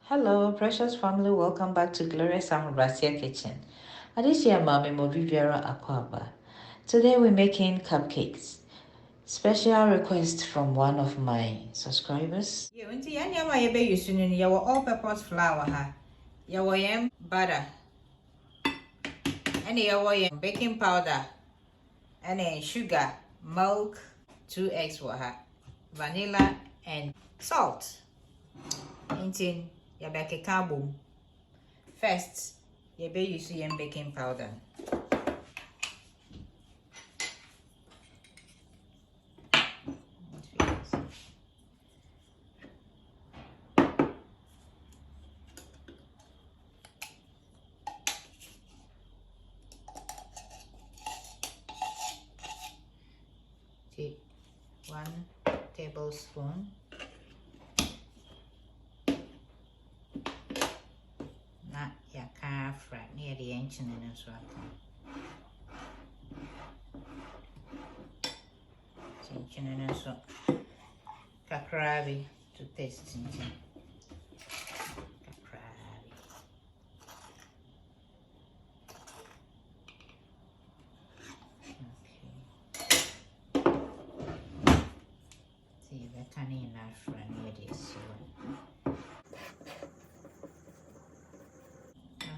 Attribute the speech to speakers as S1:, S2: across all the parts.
S1: Hello, precious family. Welcome back to Glorious Amrabasia Kitchen. This year, Mommy Mobibiara Akwaba. Today, we're making cupcakes. Special request from one of my subscribers.
S2: You want to use your all-purpose flour, butter, and baking powder, and sugar, milk, 2 eggs vanilla, and salt. Intin your baking carbon. First, you use your baking powder. Take 1 tablespoon. Not your car frat near the ancient and as well. Ancient and as well. Kakrabi to taste.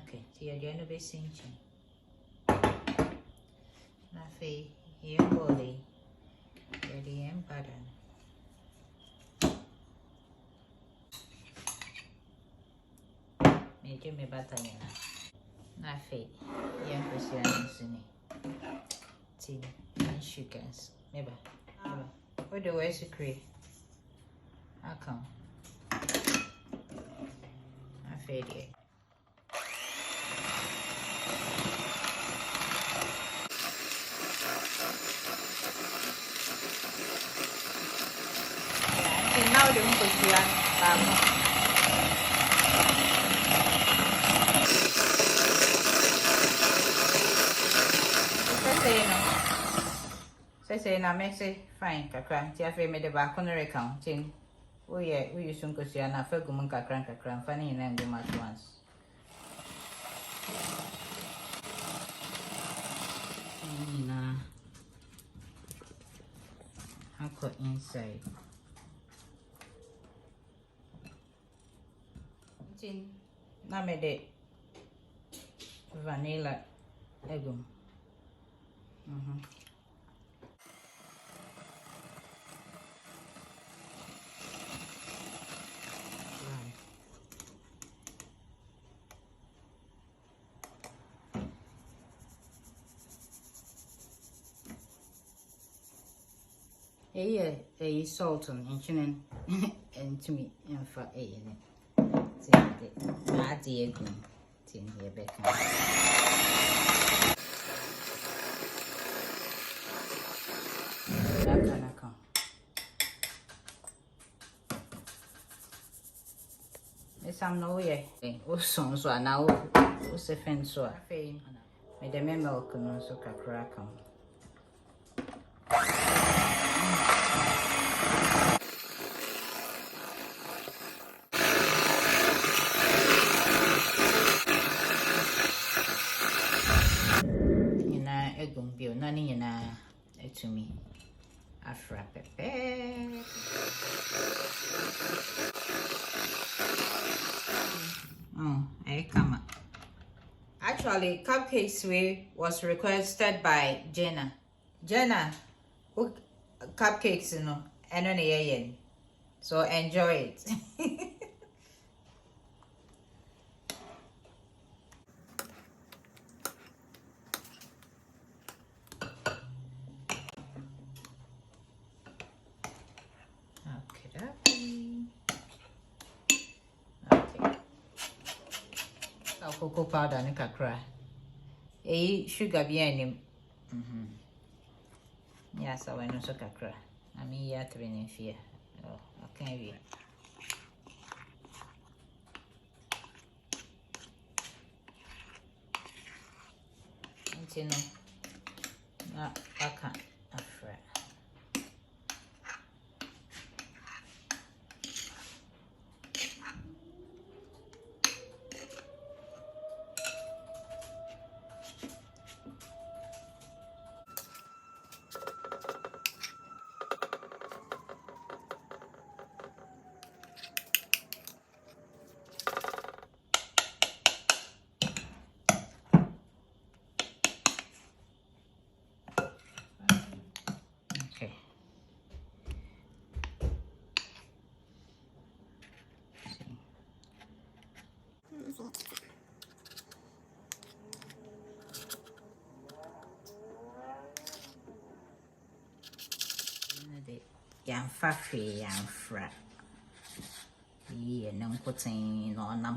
S2: Okay, so you're going to be sinking. Nafi, here body, ready and butter. Make me butter. Nafi, here Christian tea and sugars. Maybe. What the way to create? I come. I fade it. Now the Christian say na me say fine kakra ti afi me de ba ko no recount tin we use nkosia na fa gum kakra fa ni na ngum at once ni na hako inside tin na me de vanilla egum salt and chinen and to me and for a add the egg tin here back. Some no way. Oh, so now, what's a fence so? Made a milk and so crack. Nani to me. Afra pepe. Oh, I come. Actually, Cupcakes way was requested by Jenna. Jenna, who cupcakes, you know, and on so enjoy it. Cocoa powder and kakra. Sugar behind him. Yes, I went also kakra. I mean, you have to be in fear. Oh, I can't be. You know, not I can't afraid. yam fafe yam fra. Num putting no num.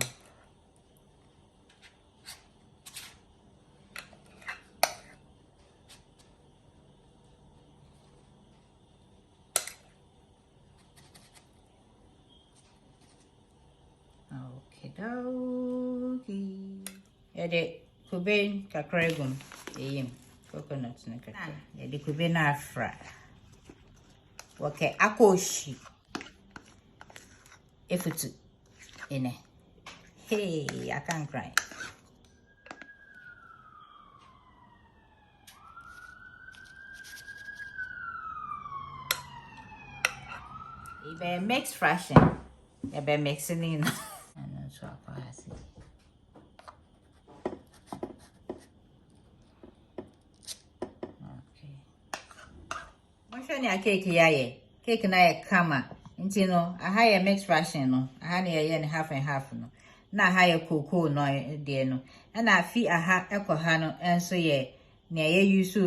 S2: Okay, dokie. Yede kube kakra gum. Coconut na kakra. Yede kube na afra. Okay, akoshi. Efutu. Ine. Hey, I can't cry. Ibe mix fashion. Ibe mixing in. And so I see. Ni cake yaye cake na ye kama nti no aha ye mix ration no aha na ye half and half no na aha ye cocoa no de no na afi aha ekoha no enso ye na ye use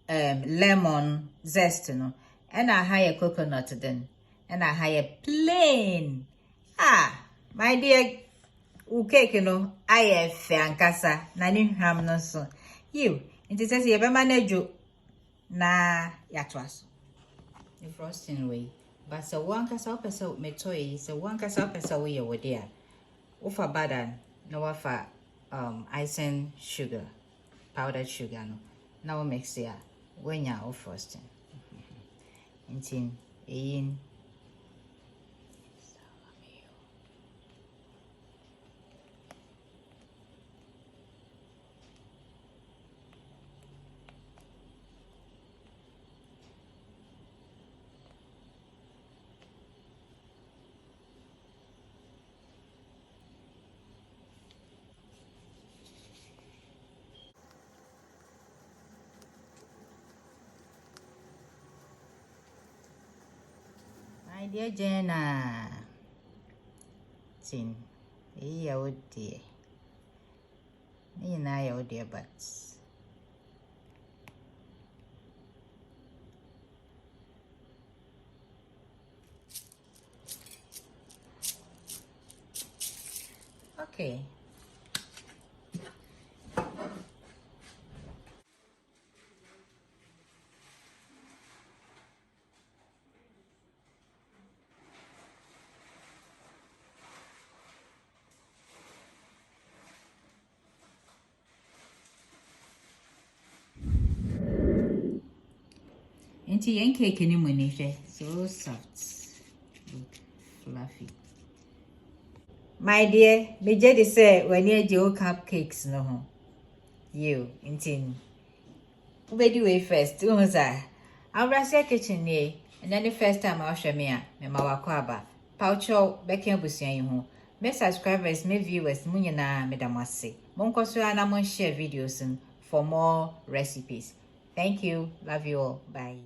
S2: lemon zest no na aha ye coconut den na aha ye plain my dear u cake no aye fe ankasa na ni hwam no so you nti sese ye be manage na yatwaso the frosting way. But so one cassa pesa me toy, so one cassa pesa way over there. Ufa badan, no wafa icing sugar, powdered sugar no. Now mix ya when ya off frosting. In my dear Jenna, tin, oh dear, me and I, oh dear, but okay. Auntie, yen cake any money, so soft, look fluffy. My dear, me jadi say when you do cupcakes no you intin. Ubedi way first, I'll rush your kitchen near, and then the first time I'll show me ma wakwaba. Paucho bekin busian you. Me subscribers, me viewers, munyana medamasi. Monkosu ana mon share videos for more recipes. Thank you. Love you all. Bye.